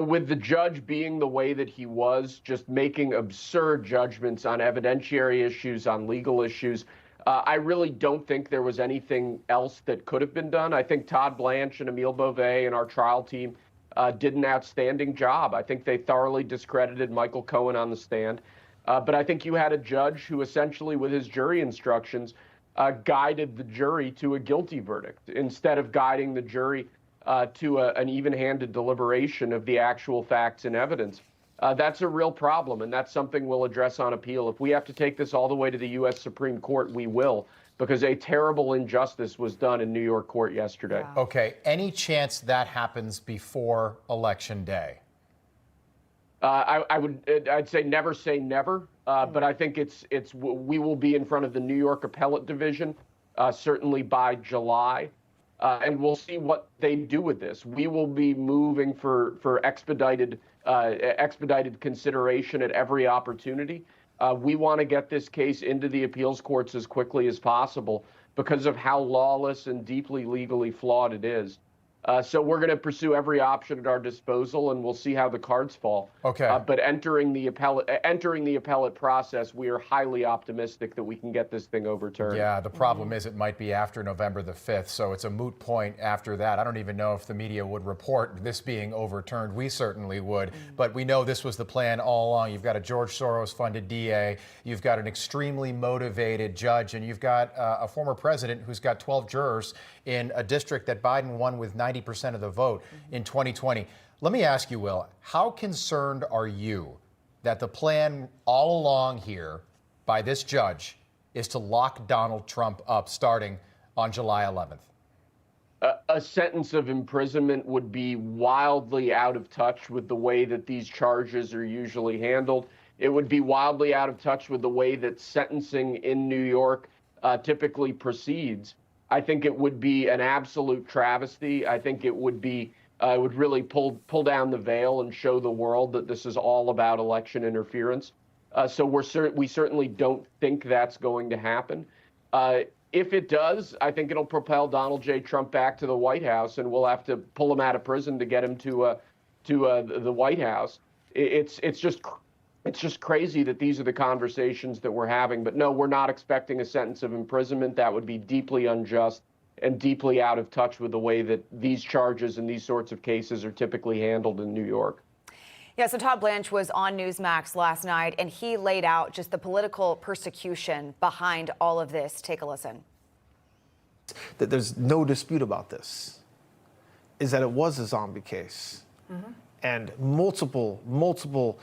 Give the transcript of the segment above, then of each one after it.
With the judge being the way that he was, just making absurd judgments on evidentiary issues, on legal issues, I really don't think there was anything else that could have been done. I think Todd Blanche and Emile Beauvais and our trial team did an outstanding job. I think they thoroughly discredited Michael Cohen on the stand. But I think you had a judge who essentially, with his jury instructions, guided the jury to a guilty verdict instead of guiding the jury to an even-handed deliberation of the actual facts and evidence. That's a real problem, and that's something we'll address on appeal. If we have to take this all the way to the U.S. Supreme Court, we will, because a terrible injustice was done in New York court yesterday. Yeah. Okay. Any chance that happens before Election Day? I'd say never, but I think we will be in front of the New York Appellate Division, certainly by July. And we'll see what they do with this. We will be moving for expedited consideration at every opportunity. We want to get this case into the appeals courts as quickly as possible because of how lawless and deeply legally flawed it is. So we're going to pursue every option at our disposal, and we'll see how the cards fall. Okay. But entering the appellate process, we are highly optimistic that we can get this thing overturned. Yeah, the problem is it might be after November the 5th, so it's a moot point after that. I don't even know if the media would report this being overturned. We certainly would, but we know this was the plan all along. You've got a George Soros-funded DA, you've got an extremely motivated judge, and you've got a former president who's got 12 jurors in a district that Biden won with 90% of the vote in 2020. Let me ask you, Will, how concerned are you that the plan all along here by this judge is to lock Donald Trump up starting on July 11th? A sentence of imprisonment would be wildly out of touch with the way that these charges are usually handled. It would be wildly out of touch with the way that sentencing in New York typically proceeds. I think it would be an absolute travesty. I think it would be would really pull down the veil and show the world that this is all about election interference. So we certainly don't think that's going to happen. If it does, I think it'll propel Donald J. Trump back to the White House, and we'll have to pull him out of prison to get him to the White House. It's just crazy that these are the conversations that we're having. But no, we're not expecting a sentence of imprisonment. That would be deeply unjust and deeply out of touch with the way that these charges and these sorts of cases are typically handled in New York. Yeah, so Todd Blanche was on Newsmax last night, and he laid out just the political persecution behind all of this. Take a listen. There's no dispute about this, is that it was a zombie case. And multiple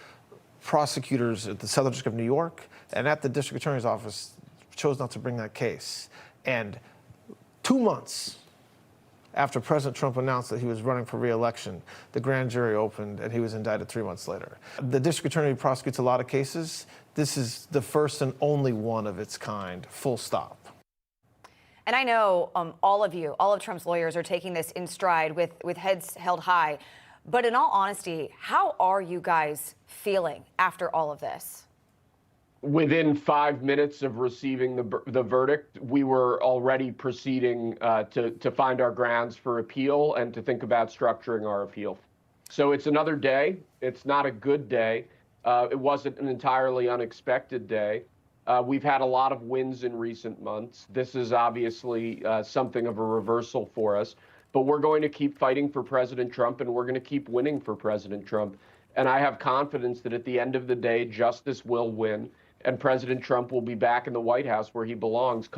prosecutors at the Southern District of New York and at the District Attorney's Office chose not to bring that case. And 2 months after President Trump announced that he was running for re-election, the grand jury opened and he was indicted 3 months later. The District Attorney prosecutes a lot of cases. This is the first and only one of its kind, full stop. And I know all of Trump's lawyers are taking this in stride with heads held high. But in all honesty, how are you guys feeling after all of this? Within 5 minutes of receiving the verdict, we were already proceeding to find our grounds for appeal and to think about structuring our appeal. So it's another day. It's not a good day. It wasn't an entirely unexpected day. We've had a lot of wins in recent months. This is obviously something of a reversal for us. But we're going to keep fighting for President Trump, and we're going to keep winning for President Trump. And I have confidence that at the end of the day, justice will win, and President Trump will be back in the White House where he belongs.